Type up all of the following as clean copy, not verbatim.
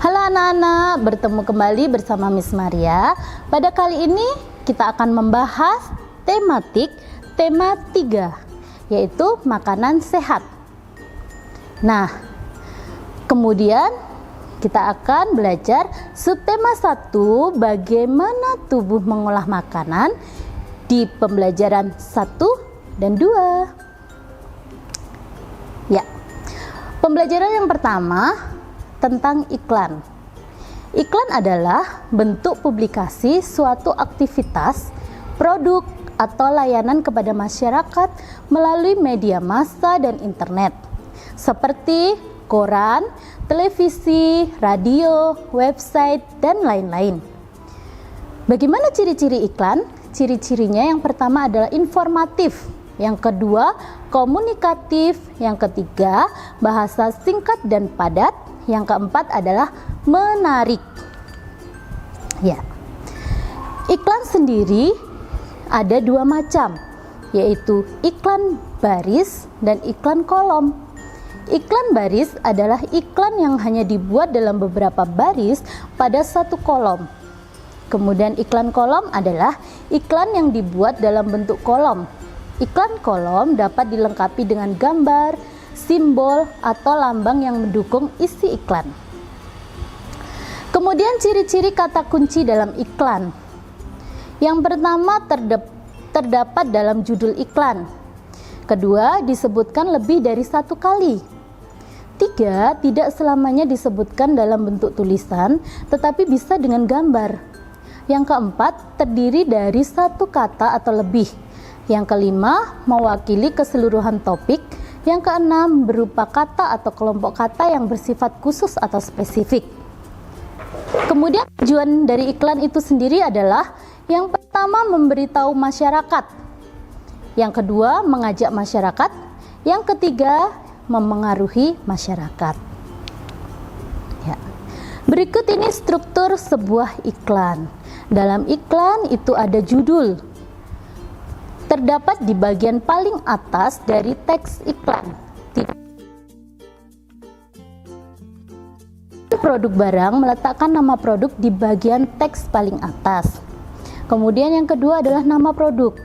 Halo anak-anak, bertemu kembali bersama Miss Maria. Pada kali ini kita akan membahas tema 3, yaitu makanan sehat. Nah, kemudian kita akan belajar subtema 1, bagaimana tubuh mengolah makanan di pembelajaran 1 dan 2. Ya, pembelajaran yang pertama tentang iklan. Iklan adalah bentuk publikasi suatu aktivitas, produk, atau layanan kepada masyarakat melalui media massa dan internet, seperti koran, televisi, radio, website, dan lain-lain. Bagaimana ciri-ciri iklan? Ciri-cirinya yang pertama adalah informatif, yang kedua komunikatif, yang ketiga bahasa singkat dan padat, yang keempat adalah menarik. Ya. Iklan sendiri ada 2 macam, yaitu iklan baris dan iklan kolom. Iklan baris adalah iklan yang hanya dibuat dalam beberapa baris pada satu kolom. Kemudian iklan kolom adalah iklan yang dibuat dalam bentuk kolom. Iklan kolom dapat dilengkapi dengan gambar, simbol, atau lambang yang mendukung isi iklan. Kemudian ciri-ciri kata kunci dalam iklan. Yang pertama terdapat dalam judul iklan. Kedua, disebutkan lebih dari 1 kali. 3, tidak selamanya disebutkan dalam bentuk tulisan, tetapi bisa dengan gambar. Yang keempat, terdiri dari 1 kata atau lebih. Yang kelima, mewakili keseluruhan topik. Yang keenam, berupa kata atau kelompok kata yang bersifat khusus atau spesifik. Kemudian tujuan dari iklan itu sendiri adalah yang pertama memberitahu masyarakat, yang kedua mengajak masyarakat, yang ketiga memengaruhi masyarakat. Ya. Berikut ini struktur sebuah iklan. Dalam iklan itu ada judul. Terdapat di bagian paling atas dari teks iklan. Produk barang meletakkan nama produk di bagian teks paling atas. Kemudian yang kedua adalah nama produk.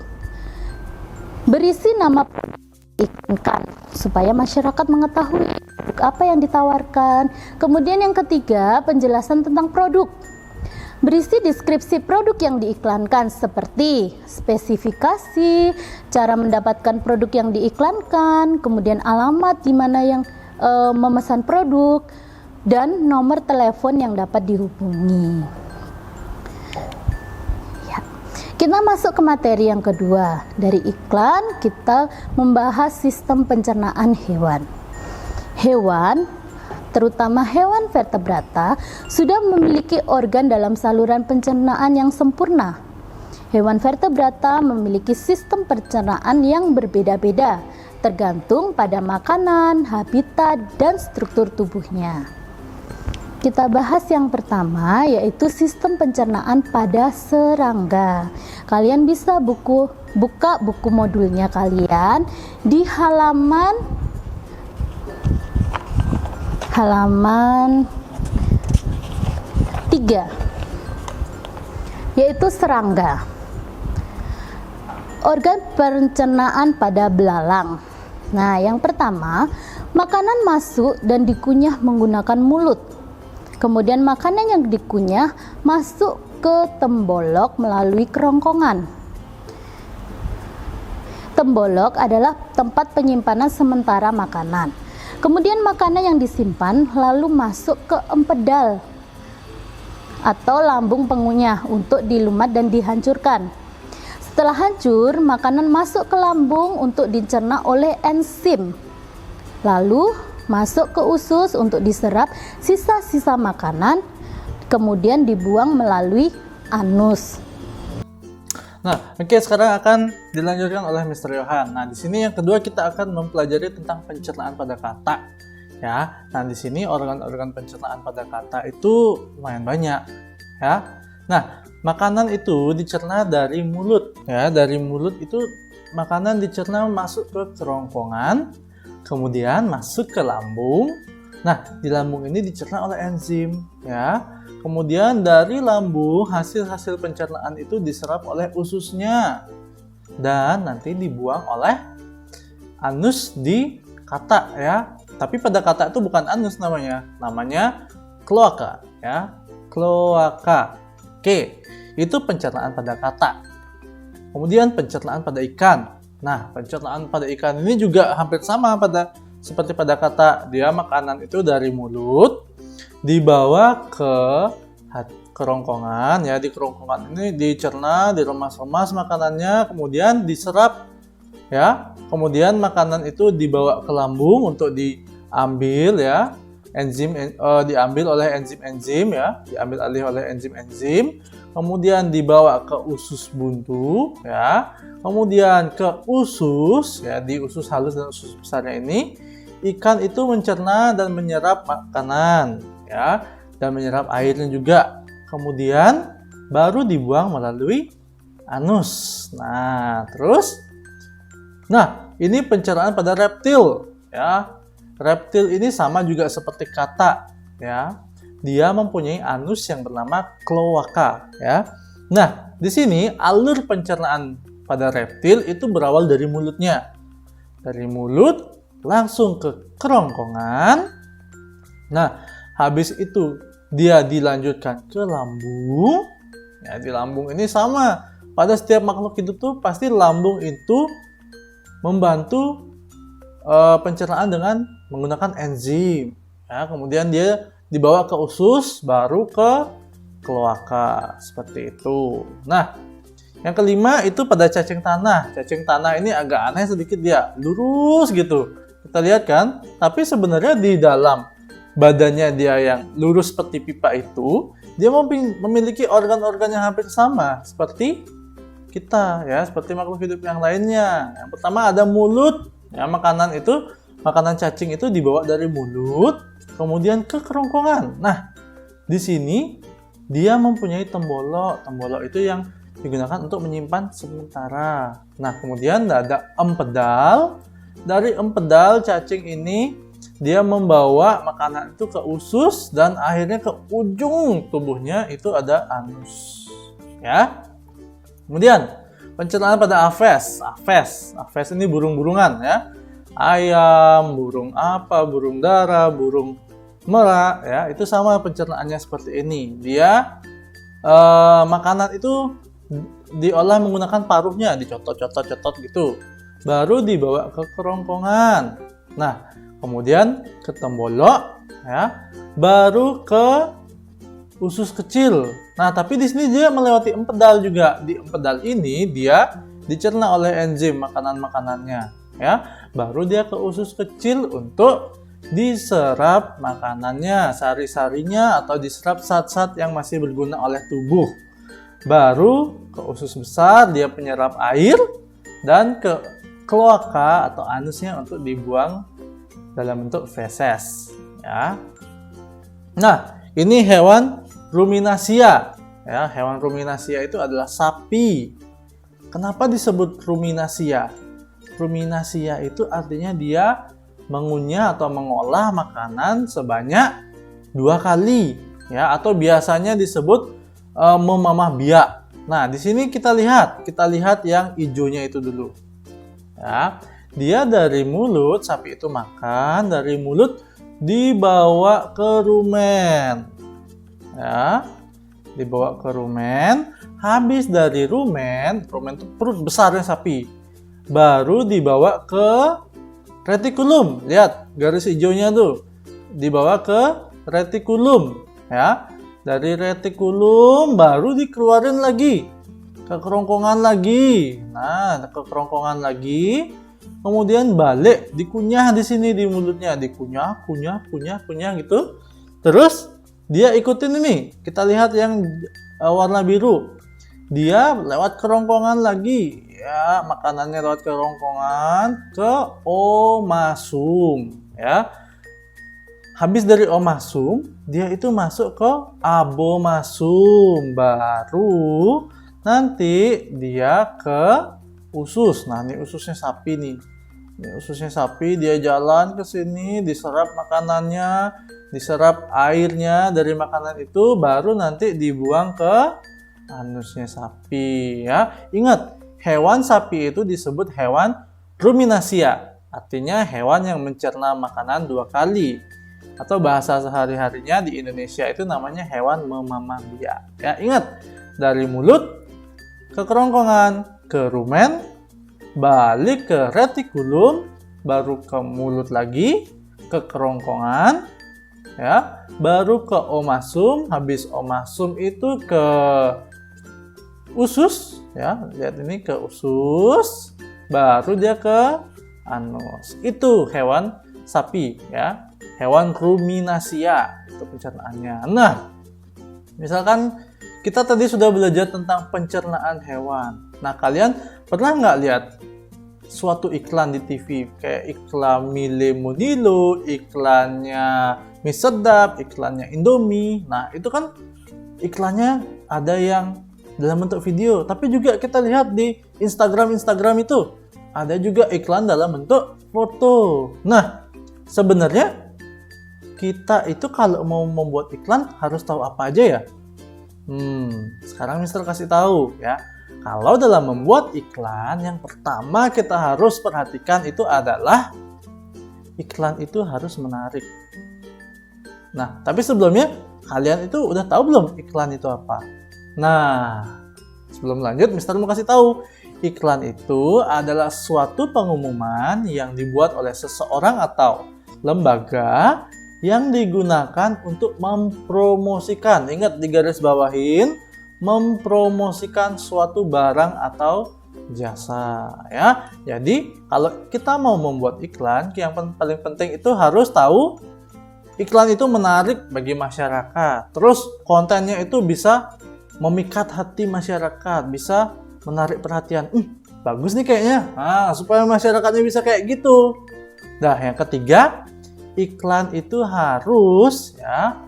Berisi nama produk iklankan supaya masyarakat mengetahui produk apa yang ditawarkan. Kemudian yang ketiga, penjelasan tentang produk. Berisi deskripsi produk yang diiklankan seperti spesifikasi, cara mendapatkan produk yang diiklankan, kemudian alamat di mana yang memesan produk, dan nomor telepon yang dapat dihubungi. Ya. Kita masuk ke materi yang kedua. Dari iklan kita membahas sistem pencernaan hewan. Hewan, terutama hewan vertebrata, sudah memiliki organ dalam saluran pencernaan yang sempurna. Hewan vertebrata memiliki sistem pencernaan yang berbeda-beda, tergantung pada makanan, habitat, dan struktur tubuhnya. Kita bahas yang pertama, yaitu sistem pencernaan pada serangga. Kalian bisa buka buku modulnya kalian di halaman 3, yaitu serangga. Organ pencernaan pada belalang. Nah, yang pertama, makanan masuk dan dikunyah menggunakan mulut. Kemudian makanan yang dikunyah masuk ke tembolok melalui kerongkongan. Tembolok adalah tempat penyimpanan sementara makanan. Kemudian makanan yang disimpan lalu masuk ke empedal atau lambung pengunyah untuk dilumat dan dihancurkan. Setelah hancur, makanan masuk ke lambung untuk dicerna oleh enzim. Lalu masuk ke usus untuk diserap sisa-sisa makanan, kemudian dibuang melalui anus. Nah, oke, sekarang akan dilanjutkan oleh Mr. Johan. Nah, di sini yang kedua kita akan mempelajari tentang pencernaan pada kata. Ya, nah di sini organ-organ pencernaan pada kata itu lumayan banyak. Ya, nah makanan itu dicerna dari mulut. Ya, dari mulut itu makanan dicerna masuk ke kerongkongan, kemudian masuk ke lambung, Nah, di lambung ini dicerna oleh enzim, ya. Kemudian dari lambung hasil-hasil pencernaan itu diserap oleh ususnya dan nanti dibuang oleh anus di kata, ya. Tapi pada kata itu bukan anus namanya kloaka, ya. Kloaka. Oke, itu pencernaan pada kata. Kemudian pencernaan pada ikan. Nah, pencernaan pada ikan ini juga hampir sama seperti pada kata. Dia makanan itu dari mulut dibawa ke kerongkongan, ya. Di kerongkongan ini dicerna, diremas-remas makanannya, kemudian diserap, ya. Kemudian makanan itu dibawa ke lambung untuk diambil, ya. Diambil oleh enzim-enzim, ya. Diambil alih oleh enzim-enzim. Kemudian dibawa ke usus buntu, ya. Kemudian ke usus, ya. Di usus halus dan usus besarnya ini, ikan itu mencerna dan menyerap makanan, ya, dan menyerap airnya juga. Kemudian baru dibuang melalui anus. Nah, ini pencernaan pada reptil, ya. Reptil ini sama juga seperti kata, ya. Dia mempunyai anus yang bernama kloaka, ya. Nah, di sini alur pencernaan pada reptil itu berawal dari mulutnya. Dari mulut langsung ke kerongkongan. Nah, habis itu dia dilanjutkan ke lambung. Ya, di lambung ini sama. Pada setiap makhluk hidup tuh pasti lambung itu membantu pencernaan dengan menggunakan enzim. Ya, kemudian dia dibawa ke usus, baru ke kloaka, seperti itu. Nah, yang kelima itu pada cacing tanah. Cacing tanah ini agak aneh sedikit, dia lurus gitu. Kita lihat kan, tapi sebenarnya di dalam badannya dia yang lurus seperti pipa itu, dia memiliki organ-organ yang hampir sama seperti kita, ya, seperti makhluk hidup yang lainnya. Yang pertama ada mulut, ya, makanan cacing itu dibawa dari mulut kemudian ke kerongkongan. Nah, di sini dia mempunyai tembolok. Tembolok itu yang digunakan untuk menyimpan sementara. Nah, kemudian ada empedal. Dari empedal cacing ini dia membawa makanan itu ke usus dan akhirnya ke ujung tubuhnya itu ada anus, ya. Kemudian pencernaan pada aves. Aves ini burung-burungan, ya. Ayam, burung dara, burung merak, ya. Itu sama pencernaannya seperti ini. Dia makanan itu diolah menggunakan paruhnya, dicotot gitu. Baru dibawa ke kerongkongan. Nah, kemudian ke tembolok, ya. Baru ke usus kecil. Nah, tapi di sini dia melewati empedal juga. Di empedal ini dia dicerna oleh enzim makanan-makanannya, ya. Baru dia ke usus kecil untuk diserap makanannya, sari-sarinya, atau diserap zat-zat yang masih berguna oleh tubuh. Baru ke usus besar dia penyerap air dan ke kloaka atau anusnya untuk dibuang dalam bentuk feses, ya. Nah, ini hewan ruminasia, ya. Hewan ruminasia itu adalah sapi. Kenapa disebut ruminasia? Ruminasia itu artinya dia mengunyah atau mengolah makanan sebanyak 2 kali, ya, atau biasanya disebut memamah biak. Nah, di sini kita lihat yang hijaunya itu dulu. Ya, dia dari mulut, sapi itu makan dari mulut dibawa ke rumen, ya, dibawa ke rumen. Habis dari rumen itu perut besarnya sapi, baru dibawa ke retikulum. Lihat garis hijaunya tuh, dibawa ke retikulum, ya. Dari retikulum baru dikeluarin lagi ke kerongkongan lagi. Nah, ke kerongkongan lagi, kemudian balik dikunyah di sini di mulutnya, dikunyah gitu. Terus dia ikutin ini. Kita lihat yang warna biru. Dia lewat kerongkongan lagi, ya, makanannya lewat kerongkongan ke omasum, ya. Habis dari omasum, dia itu masuk ke abomasum, baru nanti dia ke usus. Nah, ini ususnya sapi nih. Ini ususnya sapi, dia jalan ke sini, diserap makanannya, diserap airnya dari makanan itu, baru nanti dibuang ke anusnya sapi ya. Ingat, hewan sapi itu disebut hewan ruminasia, artinya hewan yang mencerna makanan 2 kali. Atau bahasa sehari-harinya di Indonesia itu namanya hewan memamalia. Ya, ingat, dari mulut ke kerongkongan, ke rumen, balik ke retikulum, baru ke mulut lagi, ke kerongkongan, ya, baru ke omasum, habis omasum itu ke usus, ya, lihat ini ke usus, baru dia ke anus. Itu hewan sapi, ya, hewan ruminasia, itu pencernaannya. Nah, misalkan kita tadi sudah belajar tentang pencernaan hewan. Nah, kalian pernah nggak lihat suatu iklan di TV? Kayak iklan Mile Monilo, iklannya mie sedap, iklannya Indomie. Nah, itu kan iklannya ada yang dalam bentuk video. Tapi juga kita lihat di Instagram itu, ada juga iklan dalam bentuk foto. Nah, sebenarnya kita itu kalau mau membuat iklan harus tahu apa aja ya? Sekarang Mister kasih tahu ya. Kalau dalam membuat iklan, yang pertama kita harus perhatikan itu adalah iklan itu harus menarik. Nah, tapi sebelumnya kalian itu udah tahu belum iklan itu apa? Nah, sebelum lanjut, Mister mau kasih tahu. Iklan itu adalah suatu pengumuman yang dibuat oleh seseorang atau lembaga yang digunakan untuk mempromosikan, ingat digaris bawahin, mempromosikan suatu barang atau jasa ya. Jadi kalau kita mau membuat iklan, yang paling penting itu harus tahu iklan itu menarik bagi masyarakat. Terus kontennya itu bisa memikat hati masyarakat, bisa menarik perhatian. Bagus nih kayaknya. Nah, supaya masyarakatnya bisa kayak gitu. Nah, yang ketiga, iklan itu harus ya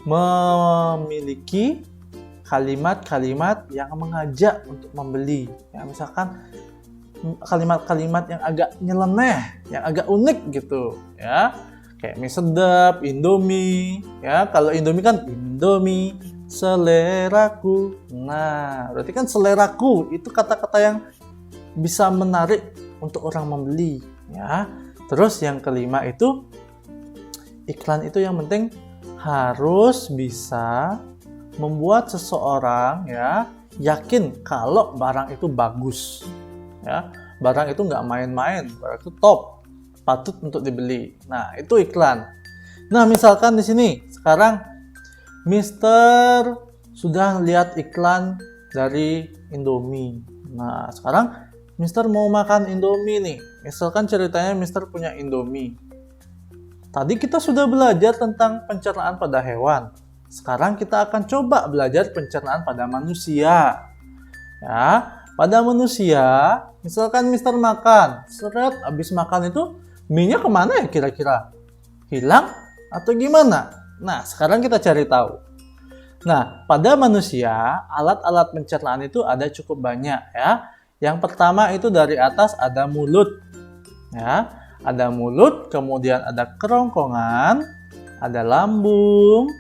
memiliki kalimat-kalimat yang mengajak untuk membeli. Ya, misalkan kalimat-kalimat yang agak nyeleneh, yang agak unik gitu, ya. Kayak mie sedap, Indomie, ya. Kalau Indomie kan Indomie seleraku. Nah, berarti kan seleraku itu kata-kata yang bisa menarik untuk orang membeli, ya. Terus yang kelima itu iklan itu yang penting harus bisa membuat seseorang ya yakin kalau barang itu bagus, ya. Barang itu nggak main-main, barang itu top, patut untuk dibeli. Nah, itu iklan. Nah, misalkan di sini sekarang Mister sudah lihat iklan dari Indomie. Nah, sekarang Mister mau makan Indomie nih. Misalkan ceritanya Mister punya Indomie. Tadi kita sudah belajar tentang pencernaan pada hewan. Sekarang kita akan coba belajar pencernaan pada manusia. Ya, pada manusia, misalkan Mister makan, seret, habis makan itu mie-nya kemana ya kira-kira? Hilang atau gimana? Nah, sekarang kita cari tahu. Nah, pada manusia, alat-alat pencernaan itu ada cukup banyak ya. Yang pertama itu dari atas ada mulut. Ya, ada mulut, kemudian ada kerongkongan, ada lambung,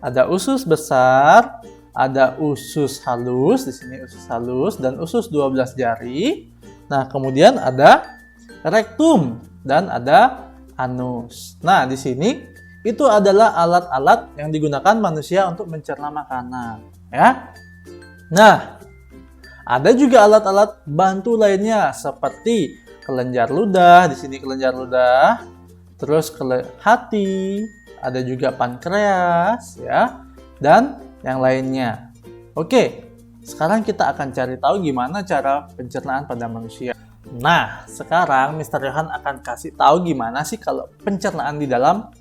ada usus besar, ada usus halus, di sini usus halus dan usus 12 jari. Nah, kemudian ada rektum dan ada anus. Nah, di sini itu adalah alat-alat yang digunakan manusia untuk mencerna makanan, ya. Nah, ada juga alat-alat bantu lainnya seperti kelenjar ludah, di sini kelenjar ludah, terus hati, ada juga pankreas, ya, dan yang lainnya. Oke, sekarang kita akan cari tahu gimana cara pencernaan pada manusia. Nah, sekarang Mr. Johan akan kasih tahu gimana sih kalau pencernaan di dalam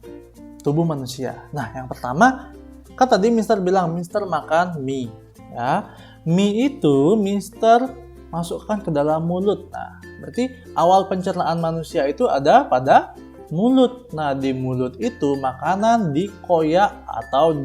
tubuh manusia. Nah, yang pertama, kan tadi Mr. bilang Mr. makan mie, ya. Mie itu Mr. masukkan ke dalam mulut. Nah, berarti awal pencernaan manusia itu ada pada mulut. Nah, di mulut itu makanan dikoyak atau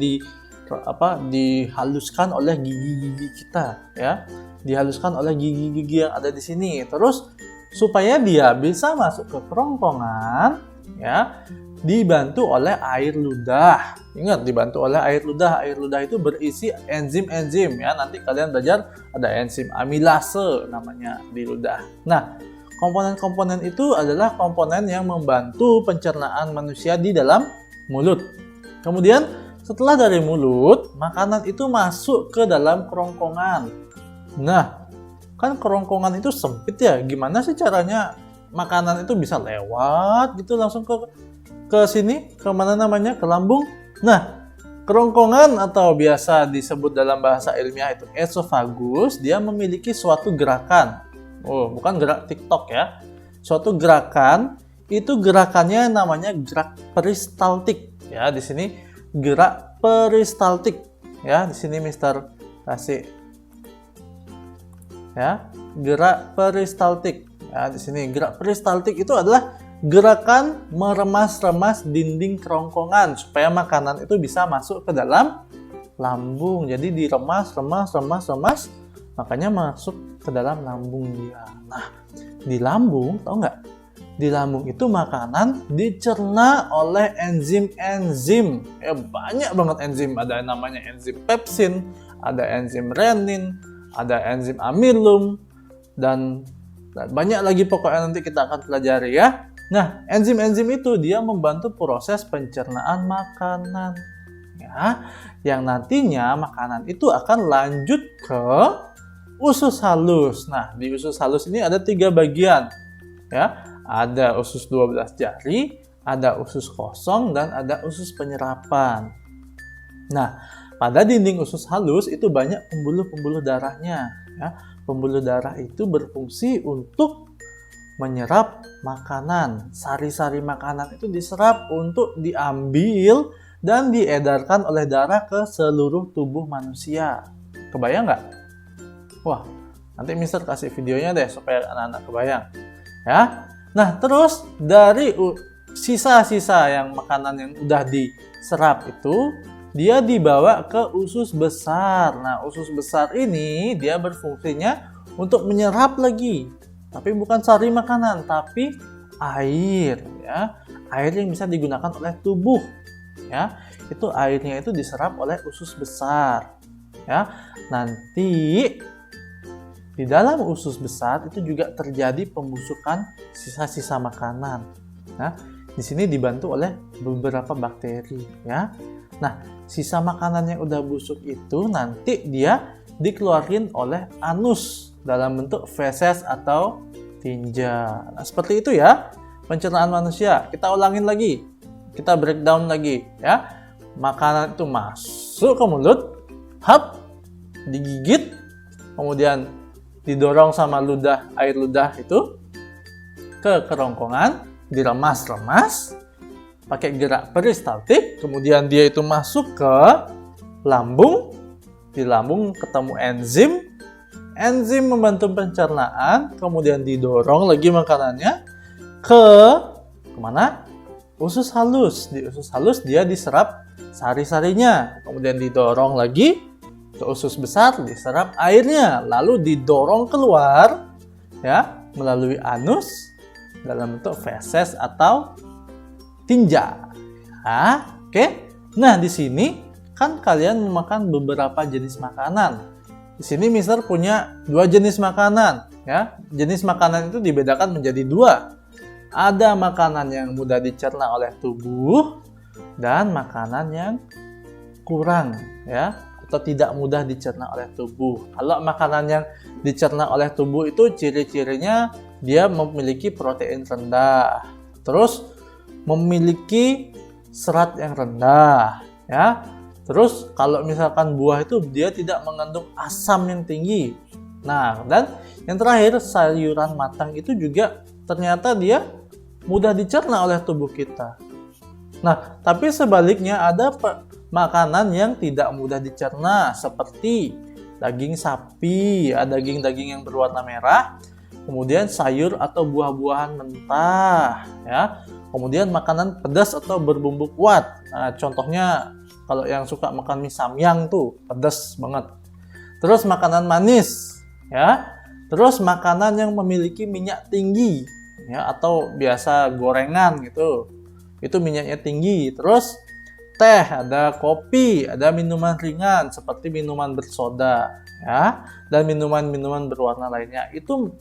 dihaluskan oleh gigi-gigi kita, ya. Dihaluskan oleh gigi-gigi yang ada di sini. Terus supaya dia bisa masuk ke kerongkongan, ya, dibantu oleh air ludah. Ingat, dibantu oleh air ludah. Air ludah itu berisi enzim-enzim, ya. Nanti kalian belajar ada enzim amilase namanya di ludah. Nah, komponen-komponen itu adalah komponen yang membantu pencernaan manusia di dalam mulut. Kemudian setelah dari mulut, makanan itu masuk ke dalam kerongkongan. Nah, kan kerongkongan itu sempit ya. Gimana sih caranya makanan itu bisa lewat gitu langsung ke sini, ke mana namanya, ke lambung? Nah, kerongkongan atau biasa disebut dalam bahasa ilmiah itu esofagus, dia memiliki suatu gerakan. Oh, bukan gerak TikTok ya. Suatu gerakan, itu gerakannya namanya gerak peristaltik. Ya, di sini gerak peristaltik. Ya, di sini Mister kasih. Ya, gerak peristaltik. Ya, di sini gerak peristaltik itu adalah gerakan meremas-remas dinding kerongkongan supaya makanan itu bisa masuk ke dalam lambung. Jadi diremas, remas, makanya masuk ke dalam lambung dia. Nah, di lambung, tahu nggak? Di lambung itu makanan dicerna oleh enzim-enzim. Banyak banget enzim. Ada yang namanya enzim pepsin, ada enzim renin, ada enzim amilum, dan banyak lagi pokoknya nanti kita akan pelajari ya. Nah, enzim-enzim itu dia membantu proses pencernaan makanan. Ya, yang nantinya makanan itu akan lanjut ke usus halus. Nah, di usus halus ini ada 3 bagian. Ya, ada usus 12 jari, ada usus kosong, dan ada usus penyerapan. Nah, pada dinding usus halus itu banyak pembuluh-pembuluh darahnya. Ya, pembuluh darah itu berfungsi untuk menyerap makanan. Sari-sari makanan itu diserap untuk diambil dan diedarkan oleh darah ke seluruh tubuh manusia. Kebayang nggak? Wah, nanti Mister kasih videonya deh supaya anak-anak kebayang. Ya. Nah, terus dari sisa-sisa yang makanan yang udah diserap itu, dia dibawa ke usus besar. Nah, usus besar ini dia berfungsinya untuk menyerap lagi. Tapi bukan sari makanan, tapi air, ya. Air yang bisa digunakan oleh tubuh, ya. Itu airnya itu diserap oleh usus besar, ya. Nanti di dalam usus besar itu juga terjadi pembusukan sisa-sisa makanan. Nah, di sini dibantu oleh beberapa bakteri, ya. Nah, sisa makanan yang udah busuk itu nanti dia dikeluarin oleh anus dalam bentuk feses atau tinja. Nah, seperti itu ya pencernaan manusia. Kita ulangin lagi, kita breakdown lagi ya. Makanan itu masuk ke mulut, hap, digigit, kemudian didorong sama ludah, air ludah itu ke kerongkongan, diremas-remas pakai gerak peristaltik, kemudian dia itu masuk ke lambung. Di lambung ketemu enzim. Enzim membantu pencernaan, kemudian didorong lagi makanannya ke kemana? Usus halus. Di usus halus dia diserap sari-sarinya, kemudian didorong lagi ke usus besar, diserap airnya, lalu didorong keluar ya melalui anus dalam bentuk feses atau tinja. Oke. Nah, di sini kan kalian memakan beberapa jenis makanan. Di sini Mister punya 2 jenis makanan, ya. Jenis makanan itu dibedakan menjadi 2. Ada makanan yang mudah dicerna oleh tubuh dan makanan yang kurang, ya, atau tidak mudah dicerna oleh tubuh. Kalau makanan yang dicerna oleh tubuh itu ciri-cirinya dia memiliki protein rendah, terus memiliki serat yang rendah, ya. Terus kalau misalkan buah itu dia tidak mengandung asam yang tinggi. Nah, dan yang terakhir sayuran matang itu juga ternyata dia mudah dicerna oleh tubuh kita. Nah, tapi sebaliknya ada makanan yang tidak mudah dicerna seperti daging sapi, daging-daging yang berwarna merah, kemudian sayur atau buah-buahan mentah, ya. Kemudian makanan pedas atau berbumbu kuat. Nah, contohnya kalau yang suka makan mie samyang tuh pedas banget. Terus makanan manis, ya. Terus makanan yang memiliki minyak tinggi, ya, atau biasa gorengan gitu, itu minyaknya tinggi. Terus teh, ada kopi, ada minuman ringan seperti minuman bersoda, ya, dan minuman-minuman berwarna lainnya. Itu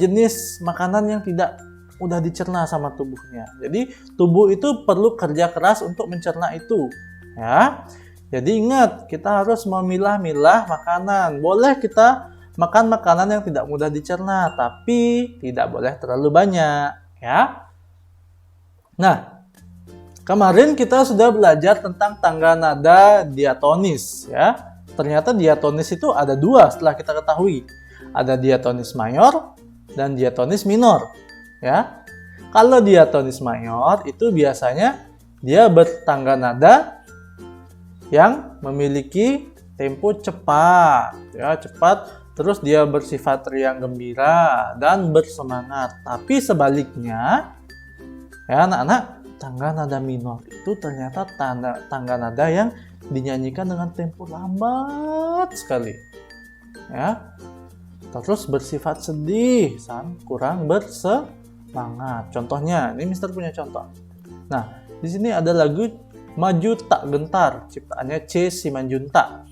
jenis makanan yang tidak mudah dicerna sama tubuhnya. Jadi tubuh itu perlu kerja keras untuk mencerna itu, ya. Jadi ingat, kita harus memilah-milah makanan. Boleh kita makan makanan yang tidak mudah dicerna, tapi tidak boleh terlalu banyak, ya. Nah, kemarin kita sudah belajar tentang tangga nada diatonis, ya. Ternyata diatonis itu ada dua setelah kita ketahui. Ada diatonis mayor dan diatonis minor, ya. Kalau diatonis mayor itu biasanya dia bertangga nada yang memiliki tempo cepat, ya, cepat. Terus dia bersifat riang gembira dan bersemangat. Tapi sebaliknya, ya anak-anak, tangga nada minor itu ternyata tangga nada yang dinyanyikan dengan tempo lambat sekali, ya. Terus bersifat sedih, kurang bersemangat. Contohnya, ini Mister punya contoh. Nah, di sini ada lagu Maju Tak Gentar, ciptaannya C. Simanjuntak.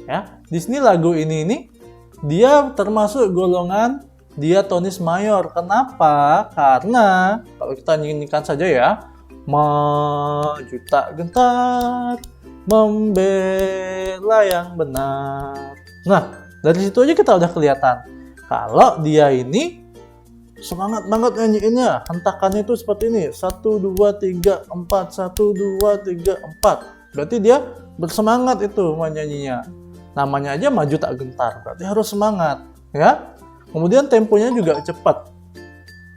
Ya, di sini lagu ini dia termasuk golongan diatonis mayor. Kenapa? Karena kalau kita nyanyikan saja ya, maju tak gentar, membela yang benar. Nah, dari situ aja kita udah kelihatan kalau dia ini semangat banget nyanyiinnya. Hentakannya itu seperti ini. 1, 2, 3, 4. 1, 2, 3, 4. Berarti dia bersemangat itu menyanyinya. Namanya aja maju tak gentar. Berarti harus semangat, ya. Kemudian temponya juga cepat.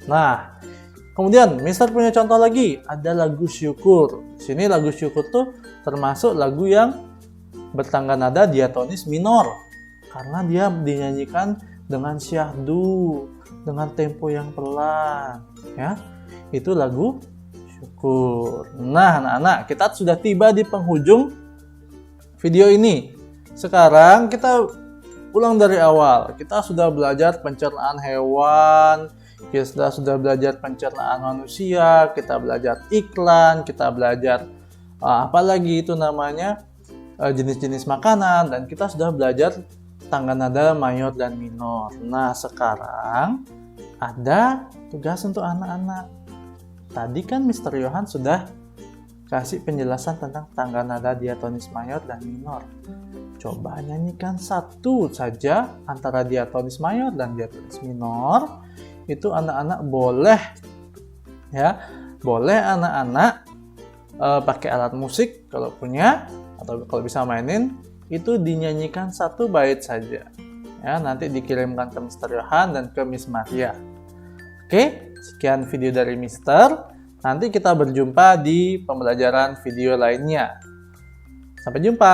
Nah, kemudian Mister punya contoh lagi. Ada lagu syukur. Sini lagu syukur tuh termasuk lagu yang bertangga nada diatonis minor. Karena dia dinyanyikan dengan syahdu, dengan tempo yang pelan, ya. Itu lagu syukur. Nah, anak-anak, kita sudah tiba di penghujung video ini. Sekarang kita ulang dari awal. Kita sudah belajar pencernaan hewan, kita sudah belajar pencernaan manusia, kita belajar iklan, kita belajar apalagi itu namanya jenis-jenis makanan, dan kita sudah belajar tangga nada mayor dan minor. Nah, sekarang ada tugas untuk anak-anak. Tadi kan Mr. Johan sudah kasih penjelasan tentang tangga nada diatonis mayor dan minor. Coba nyanyikan satu saja antara diatonis mayor dan diatonis minor. Itu anak-anak boleh, ya, boleh anak-anak pakai alat musik kalau punya, atau kalau bisa mainin, itu dinyanyikan satu bait saja, ya. Nanti dikirimkan ke Mr. Johan dan ke Miss Maria. Oke, sekian video dari Mister. Nanti kita berjumpa di pembelajaran video lainnya. Sampai jumpa.